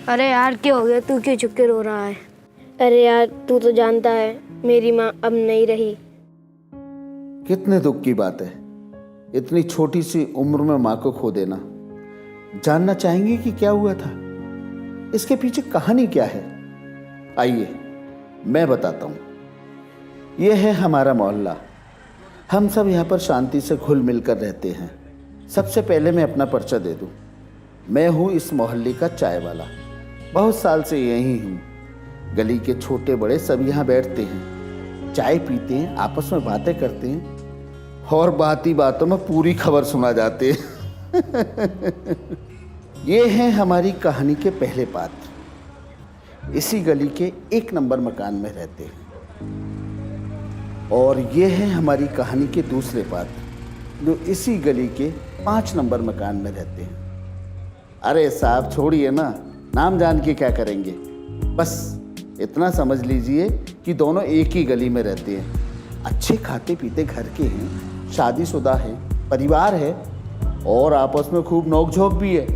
अरे यार क्या हो गया, तू क्यों चुप के रो रहा है? अरे यार तू तो जानता है मेरी माँ अब नहीं रही। कितने दुख की बात है, इतनी छोटी सी उम्र में माँ को खो देना। जानना चाहेंगे कि क्या हुआ था, इसके पीछे कहानी क्या है? आइए मैं बताता हूँ। यह है हमारा मोहल्ला। हम सब यहाँ पर शांति से घुल मिल कर रहते हैं। सबसे पहले मैं अपना परिचय दे दूँ। मैं हूँ इस मोहल्ले का चाय वाला। बहुत साल से यहीं हूँ। गली के छोटे बड़े सब यहाँ बैठते हैं, चाय पीते हैं, आपस में बातें करते हैं और बात ही बातों में पूरी खबर सुना जाते हैं। ये हैं हमारी कहानी के पहले पात्र। इसी गली के 1 नंबर मकान में रहते हैं। और ये है हमारी कहानी के दूसरे पात्र जो इसी गली के 5 नंबर मकान में रहते हैं। अरे साहब छोड़िए ना, नाम जान के क्या करेंगे, बस इतना समझ लीजिए कि दोनों एक ही गली में रहते हैं। अच्छे खाते पीते घर के हैं, शादीशुदा है, परिवार है और आपस में खूब नोकझोंक भी है।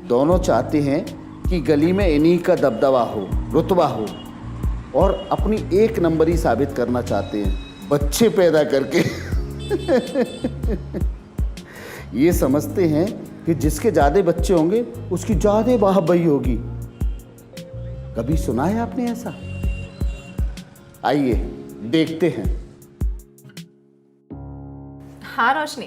दोनों चाहते हैं कि गली में इन्हीं का दबदबा हो, रुतबा हो और अपनी 1 नंबरी साबित करना चाहते हैं बच्चे पैदा करके। ये समझते हैं कि जिसके ज़्यादा बच्चे होंगे उसकी ज़्यादा बाहबही होगी। कभी सुना है आपने ऐसा? आइए देखते हैं। हाँ रोशनी,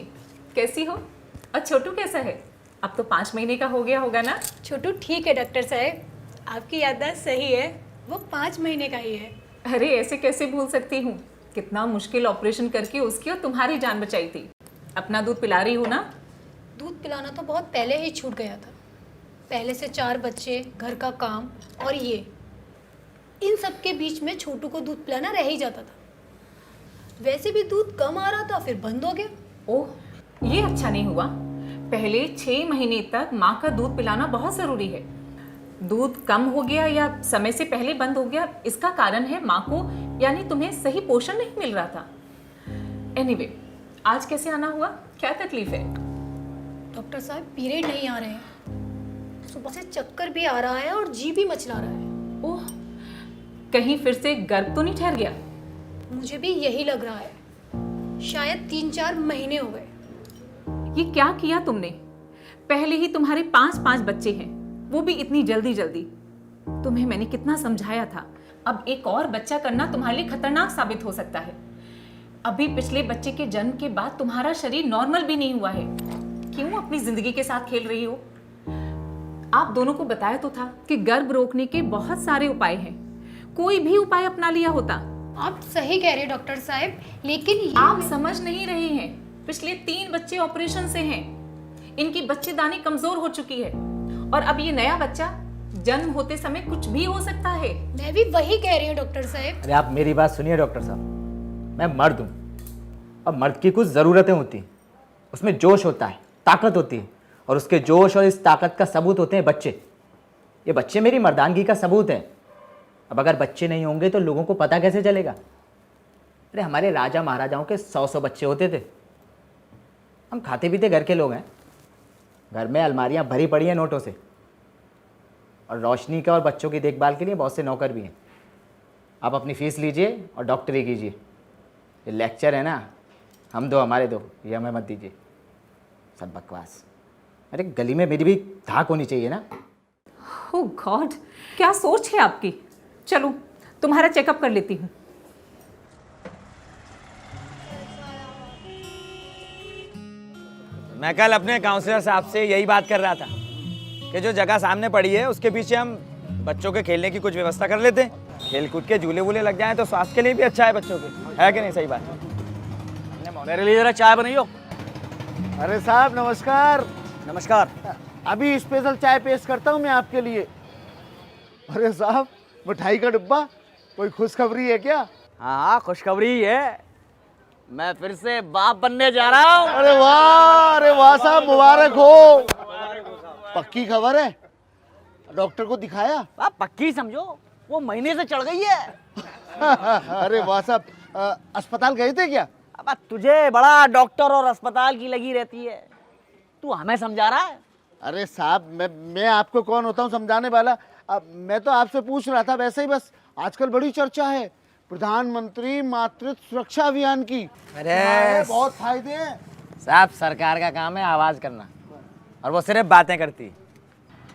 कैसी हो? और छोटू कैसा है? अब तो 5 महीने का हो गया होगा ना? छोटू ठीक है डॉक्टर साहब, आपकी याददाश्त सही है, वो 5 महीने का ही है। अरे ऐसे कैसे भूल सकती हूँ, कितना मुश्किल ऑपरेशन करके उसकी और तुम्हारी जान बचाई थी। अपना दूध पिला रही हो ना? दूध पिलाना तो बहुत पहले ही छूट गया था। पहले से 4 बच्चे, घर का काम और ये, इन सब के बीच में छोटू को दूध पिलाना रह ही जाता था। वैसे भी दूध कम आ रहा था, फिर बंद हो गया। ओह, ये अच्छा नहीं हुआ। पहले 6 महीने तक माँ का दूध पिलाना बहुत ज़रूरी है। दूध कम हो गया या समय से पहले बंद हो गया, इसका कारण है माँ को यानी तुम्हें सही पोषण नहीं मिल रहा था। एनीवे, आज कैसे आना हुआ? क्या तकलीफ है? डॉक्टर साहब पीरियड नहीं आ रहे हैं, सुबह से चक्कर भी आ रहा है और जी भी मचला रहा है। ओह, कहीं फिर से गर्भ तो नहीं ठहर गया? मुझे भी यही लग रहा है, शायद 3-4 महीने हो गए। ये क्या किया तुमने? पहले ही तुम्हारे 5-5 बच्चे हैं, वो भी इतनी जल्दी जल्दी। तुम्हें मैंने कितना समझाया था, अब एक और बच्चा करना तुम्हारे लिए खतरनाक साबित हो सकता है। अभी पिछले बच्चे के जन्म के बाद तुम्हारा शरीर नॉर्मल भी नहीं हुआ है। क्यों अपनी जिंदगी के साथ खेल रही हो? आप दोनों को बताया तो था कि गर्भ रोकने के बहुत सारे उपाय हैं, कोई भी उपाय अपना लिया होता। आप सही कह रहे हैं डॉक्टर साहब, लेकिन ये आप समझ नहीं रहे हैं। पिछले 3 बच्चे ऑपरेशन से हैं, इनकी बच्चेदानी कमजोर हो चुकी है और अब ये नया बच्चा जन्म होते समय कुछ भी हो सकता है। मैं भी वही कह रही हूँ डॉक्टर साहब। अरे आप मेरी बात सुनिए डॉक्टर साहब, मैं मर्द हूँ और मर्द की कुछ ज़रूरतें होती हैं, उसमें जोश होता है, ताकत होती है और उसके जोश और इस ताकत का सबूत होते हैं बच्चे। ये बच्चे मेरी मर्दानगी का सबूत हैं। अब अगर बच्चे नहीं होंगे तो लोगों को पता कैसे चलेगा? अरे हमारे राजा महाराजाओं के 100-100 बच्चे होते थे। हम खाते पीते घर के लोग हैं, घर में अलमारियां भरी पड़ी हैं नोटों से और रोशनी के और बच्चों की देखभाल के लिए बहुत से नौकर भी हैं। आप अपनी फीस लीजिए और डॉक्टरी कीजिए। ये लेक्चर है ना, हम दो हमारे दो, ये हमें मत दीजिए, सब बकवास। अरे गली में मेरी भी धाक होनी चाहिए ना। ओह गॉड, क्या सोच है आपकी। चलो तुम्हारा चेकअप कर लेती हूँ। मैं कल अपने काउंसलर साहब से यही बात कर रहा था कि जो जगह सामने पड़ी है उसके पीछे हम बच्चों के खेलने की कुछ व्यवस्था कर लेते हैं। खेल कूद के झूले वूले लग जाएं तो स्वास्थ्य के लिए भी अच्छा है बच्चों के, है कि नहीं? सही बात। मेरे लिए जरा चाय बनाइयो। अरे साहब नमस्कार। नमस्कार। अभी स्पेशल चाय पेश करता हूँ मैं आपके लिए। अरे साहब मिठाई का डिब्बा, कोई खुशखबरी है क्या? हाँ खुशखबरी ही है, मैं फिर से बाप बनने जा रहा हूँ। अरे वाह साहब, मुबारक हो। पक्की खबर है? डॉक्टर को दिखाया? आप पक्की समझो, वो महीने से चढ़ गई है। अरे वाह साहब, अस्पताल गए थे क्या? अब तुझे बड़ा डॉक्टर और अस्पताल की लगी रहती है, तू हमें समझा रहा है। अरे साहब मैं आपको कौन होता हूँ समझाने वाला? अब मैं तो आपसे पूछ रहा था वैसे ही, बस आजकल बड़ी चर्चा है प्रधानमंत्री मातृत्व सुरक्षा अभियान की। अरे बहुत फायदे हैं। साहब सरकार का काम है आवाज करना, और वो सिर्फ बातें करती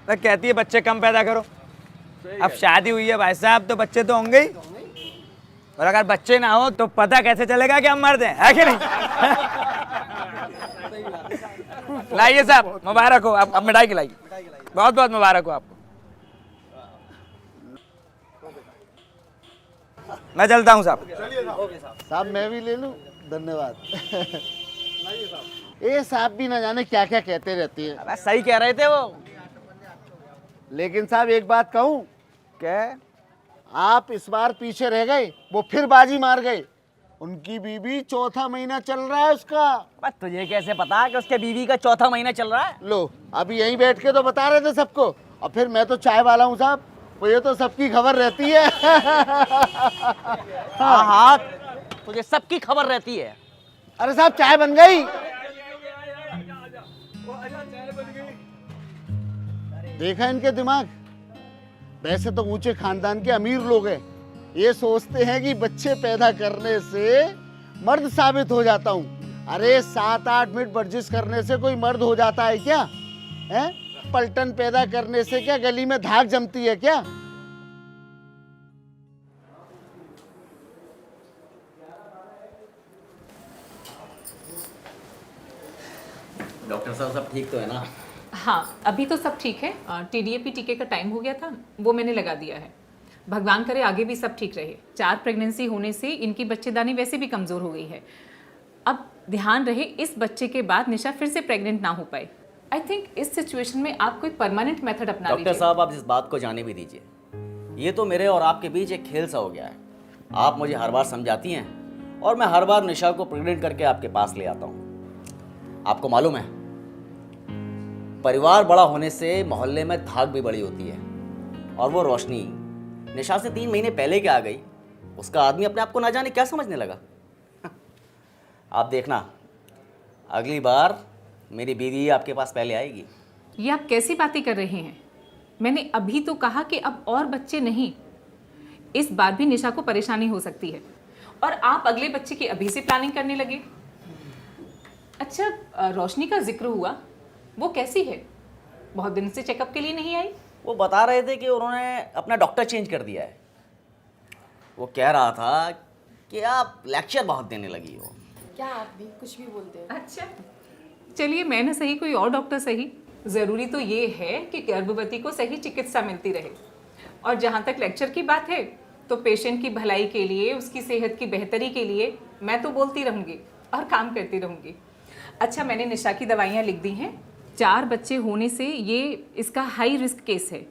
तो कहती है बच्चे कम पैदा करो। अब शादी हुई है भाई साहब तो बच्चे तो होंगे ही, और अगर बच्चे ना हो तो पता कैसे चलेगा कि हम मर्द हैं, है कि नहीं? लाइए साहब, मुबारक हो, अब मिठाई खिलाइए। बहुत बहुत मुबारक हो आपको। मैं चलता हूँ साहब। साहब मैं भी ले लूं? धन्यवाद। ये साहब भी ना जाने क्या क्या कहते रहती है। अबे सही कह रहे थे वो। लेकिन साहब एक बात कहूं, क्या? आप इस बार पीछे रह गए, वो फिर बाजी मार गए। उनकी बीबी चौथा महीना चल रहा है उसका। बस तुझे कैसे पता कि उसके बीवी का चौथा महीना चल रहा है? लो अभी यहीं बैठ के तो बता रहे थे सबको, और फिर मैं तो चाय वाला हूँ साहब, मुझे तो सबकी खबर रहती है। हाँ हाँ, तुझे सबकी खबर रहती है। अरे साहब चाय बन गई। देखा इनके दिमाग। वैसे तो ऊंचे खानदान के अमीर लोग हैं, ये सोचते हैं कि बच्चे पैदा करने से मर्द साबित हो जाता हूँ। अरे 7-8 मिनट वर्जिश करने से कोई मर्द हो जाता है क्या? हैं? पलटन पैदा करने से क्या गली में धाक जमती है क्या? डॉक्टर साहब सब ठीक तो है ना? हाँ, अभी तो सब ठीक है। TDAP टीके का टाइम हो गया था, वो मैंने लगा दिया है। भगवान करे आगे भी सब ठीक रहे। 4 प्रेगनेंसी होने से इनकी बच्चेदानी वैसे भी कमज़ोर हो गई है। अब ध्यान रहे इस बच्चे के बाद निशा फिर से प्रेग्नेंट ना हो पाए। आई थिंक इस सिचुएशन में आप कोई परमानेंट मेथड अपना लीजिए। डॉक्टर साहब आप इस बात को जाने भी दीजिए, ये तो मेरे और आपके बीच एक खेल सा हो गया है। आप मुझे हर बार समझाती हैं और मैं हर बार निशा को प्रेग्नेंट करके आपके पास ले आता हूँ। आपको मालूम है, परिवार बड़ा होने से मोहल्ले में धाक भी बड़ी होती है, और वो रोशनी निशा से 3 महीने पहले क्या आ गई, उसका आदमी अपने आप को ना जाने क्या समझने लगा। आप देखना, अगली बार मेरी बीवी आपके पास पहले आएगी। ये आप कैसी बातें कर रहे हैं? मैंने अभी तो कहा कि अब और बच्चे नहीं। इस बार भी निशा को परेशानी हो सकती है, और आप अगले बच्चे की अभी से प्लानिंग करने लगे। अच्छा, रोशनी का जिक्र हुआ, वो कैसी है? बहुत दिन से चेकअप के लिए नहीं आई। वो बता रहे थे कि उन्होंने अपना डॉक्टर चेंज कर दिया है। वो कह रहा था कि आप लेक्चर बहुत देने लगी हो। क्या आप भी कुछ भी बोलते हैं? अच्छा, चलिए मैं ना सही, कोई और डॉक्टर सही। ज़रूरी तो ये है कि गर्भवती को सही चिकित्सा मिलती रहे। और जहाँ तक लेक्चर की बात है, तो पेशेंट की भलाई के लिए, उसकी सेहत की बेहतरी के लिए मैं तो बोलती रहूँगी और काम करती रहूँगी। अच्छा, मैंने निशा की दवाइयाँ लिख दी हैं। 4 बच्चे होने से ये इसका हाई रिस्क केस है।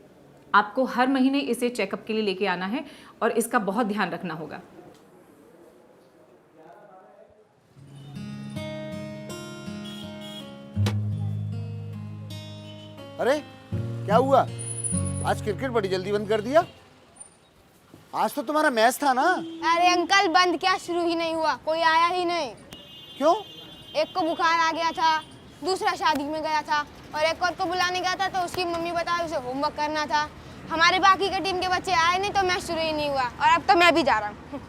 आपको हर महीने इसे चेकअप के लिए लेके आना है और इसका बहुत ध्यान रखना होगा। अरे क्या हुआ, आज क्रिकेट बड़ी जल्दी बंद कर दिया? आज तो तुम्हारा मैच था ना? अरे अंकल बंद क्या, शुरू ही नहीं हुआ, कोई आया ही नहीं। क्यों? एक को बुखार आ गया था, दूसरा शादी में गया था, और एक और को बुलाने गया था तो उसकी मम्मी बताई उसे होमवर्क करना था। हमारे बाकी के टीम के बच्चे आए नहीं तो मैच शुरू ही नहीं हुआ, और अब तो मैं भी जा रहा हूँ।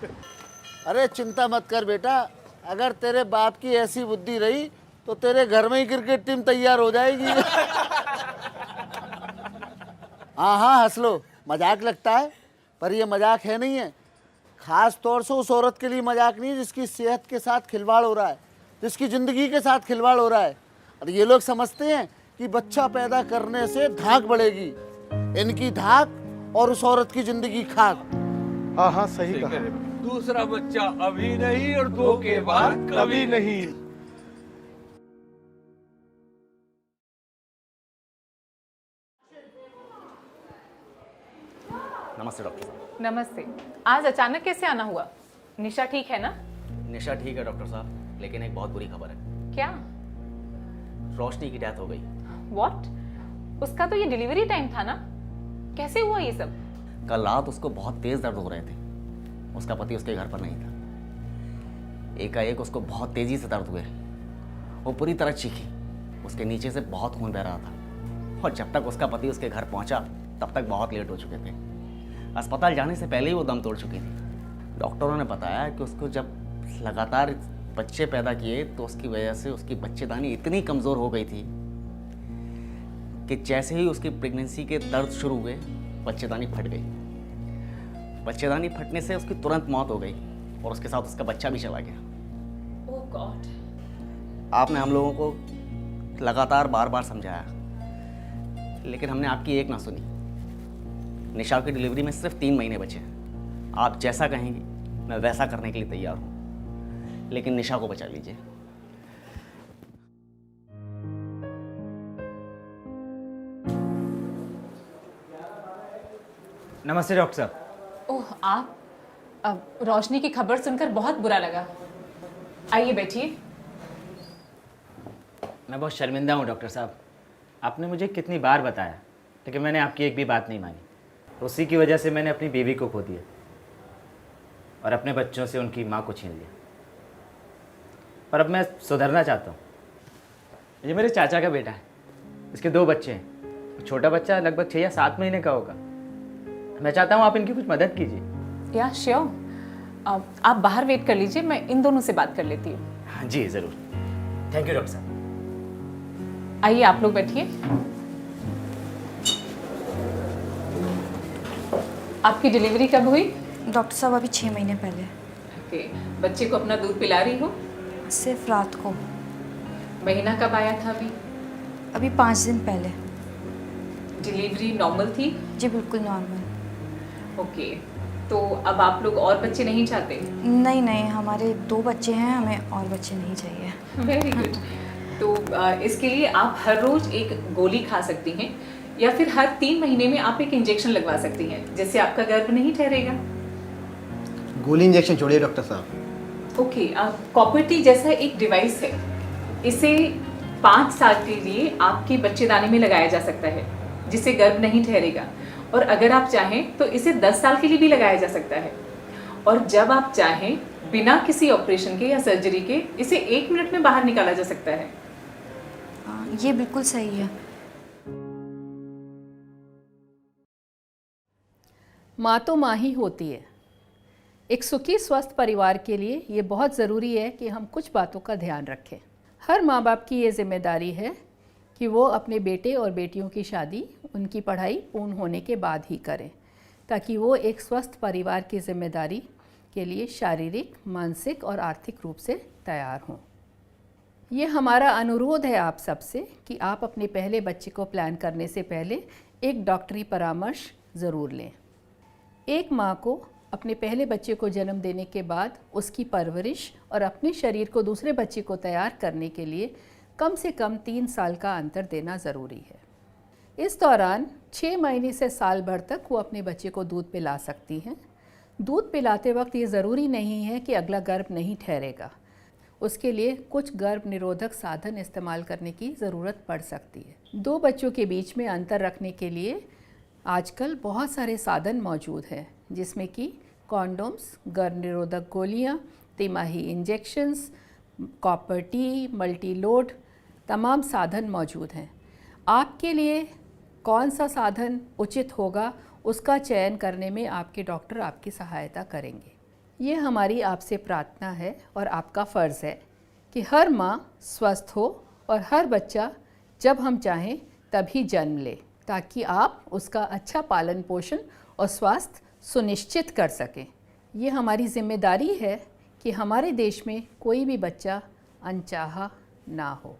अरे चिंता मत कर बेटा, अगर तेरे बाप की ऐसी बुद्धि रही तो तेरे घर में ही क्रिकेट टीम तैयार हो जाएगी। हाँ हाँ हंस लो, मजाक लगता है, पर ये मजाक है नहीं है। खास तौर से उस औरत के लिए मजाक नहीं जिसकी सेहत के साथ खिलवाड़ हो रहा है, जिसकी ज़िंदगी के साथ खिलवाड़ हो रहा है। और ये लोग समझते हैं कि बच्चा पैदा करने से धाक बढ़ेगी। इनकी धाक और उस औरत की ज़िंदगी खाक। हाँ हाँ सही कहा। दूसरा बच्चा अभी नहीं और 2 के बाद कभी नहीं। नमस्ते डॉक्टर साहब। नमस्ते। आज अचानक कैसे आना हुआ? निशा ठीक है ना? निशा ठीक है डॉक्टर साहब, लेकिन एक बहुत बुरी खबर है। क्या? रोशनी की डेथ हो गई। व्हाट? उसका तो ये डिलीवरी टाइम था ना? कैसे हुआ ये सब? कल रात उसको बहुत तेज दर्द हो रहे थे। उसका पति उसके घर पर नहीं था। एकाएक उसको बहुत तेजी से दर्द हुए, वो पूरी तरह चीखी। उसके नीचे से बहुत खून बह रहा था, और जब तक उसका पति उसके घर पहुंचा तब तक बहुत लेट हो चुके थे। अस्पताल जाने से पहले ही वो दम तोड़ चुकी थी। डॉक्टरों ने बताया कि उसको जब लगातार बच्चे पैदा किए तो उसकी वजह से उसकी बच्चेदानी इतनी कमज़ोर हो गई थी कि जैसे ही उसकी प्रेगनेंसी के दर्द शुरू हुए बच्चेदानी फट गई। बच्चेदानी फटने से उसकी तुरंत मौत हो गई और उसके साथ उसका बच्चा भी चला गया। ओह गॉड। आपने हम लोगों को लगातार बार बार समझाया, लेकिन हमने आपकी एक ना सुनी। निशा की डिलीवरी में सिर्फ 3 महीने बचे हैं। आप जैसा कहेंगे मैं वैसा करने के लिए तैयार हूँ, लेकिन निशा को बचा लीजिए। नमस्ते डॉक्टर साहब। ओह आप, अब रोशनी की खबर सुनकर बहुत बुरा लगा। आइए बैठिए। मैं बहुत शर्मिंदा हूँ डॉक्टर साहब। आपने मुझे कितनी बार बताया, लेकिन मैंने आपकी एक भी बात नहीं मानी। उसी की वजह से मैंने अपनी बीवी को खो दिया और अपने बच्चों से उनकी माँ को छीन लिया। पर अब मैं सुधरना चाहता हूँ। ये मेरे चाचा का बेटा है, इसके 2 बच्चे हैं। छोटा बच्चा लगभग 6 या 7 महीने का होगा। मैं चाहता हूँ आप इनकी कुछ मदद कीजिए। या श्योर, आप बाहर वेट कर लीजिए, मैं इन दोनों से बात कर लेती हूँ। हाँ जी ज़रूर। थैंक यू डॉक्टर साहब। आइए आप लोग बैठिए। आपकी डिलीवरी कब हुई? डॉक्टर साहब अभी 6 महीने पहले। ओके, बच्चे को अपना दूध पिला रही हो? सिर्फ रात को। महीना कब आया था अभी? अभी 5 दिन पहले। डिलीवरी नॉर्मल थी? जी बिल्कुल नॉर्मल। ओके, तो अब आप लोग और बच्चे नहीं चाहते? नहीं नहीं, हमारे 2 बच्चे हैं, हमें और बच्चे नहीं चाहिए। Very good. तो इसके लिए आप हर रोज एक गोली खा सकती हैं या फिर हर 3 महीने में आप एक इंजेक्शन लगवा सकती हैं, जिससे आपका गर्भ नहीं ठहरेगा। गोली इंजेक्शन छोड़िए डॉक्टर साहब। ओके, कॉपर्टी जैसा एक डिवाइस है, इसे 5 साल के लिए आपके बच्चेदानी में लगाया जा सकता है, जिससे गर्भ नहीं ठहरेगा। और अगर आप चाहें तो इसे 10 साल के लिए भी लगाया जा सकता है। और जब आप चाहें बिना किसी ऑपरेशन के या सर्जरी के इसे 1 मिनट में बाहर निकाला जा सकता है। ये बिल्कुल सही है। माँ तो माँ ही होती है। एक सुखी स्वस्थ परिवार के लिए ये बहुत ज़रूरी है कि हम कुछ बातों का ध्यान रखें। हर माँ बाप की ये जिम्मेदारी है कि वो अपने बेटे और बेटियों की शादी उनकी पढ़ाई पूर्ण होने के बाद ही करें, ताकि वो एक स्वस्थ परिवार की जिम्मेदारी के लिए शारीरिक, मानसिक और आर्थिक रूप से तैयार हों। ये हमारा अनुरोध है आप सबसे कि आप अपने पहले बच्चे को प्लान करने से पहले एक डॉक्टरी परामर्श ज़रूर लें। एक माँ को अपने पहले बच्चे को जन्म देने के बाद उसकी परवरिश और अपने शरीर को दूसरे बच्चे को तैयार करने के लिए कम से कम 3 साल का अंतर देना ज़रूरी है। इस दौरान 6 महीने से साल भर तक वो अपने बच्चे को दूध पिला सकती हैं। दूध पिलाते वक्त ये ज़रूरी नहीं है कि अगला गर्भ नहीं ठहरेगा। उसके लिए कुछ गर्भ निरोधक साधन इस्तेमाल करने की ज़रूरत पड़ सकती है। 2 बच्चों के बीच में अंतर रखने के लिए आजकल बहुत सारे साधन मौजूद हैं, जिसमें कि कॉन्डोम्स, गर्भ निरोधक गोलियाँ, तिमाही injections, copper T, multi load, तमाम साधन मौजूद हैं। आपके लिए कौन सा साधन उचित होगा उसका चयन करने में आपके डॉक्टर आपकी सहायता करेंगे। ये हमारी आपसे प्रार्थना है और आपका फ़र्ज़ है कि हर माँ स्वस्थ हो और हर बच्चा जब हम चाहें तभी जन्म ले, ताकि आप उसका अच्छा पालन पोषण और स्वास्थ्य सुनिश्चित कर सकें। ये हमारी जिम्मेदारी है कि हमारे देश में कोई भी बच्चा अनचाहा ना हो।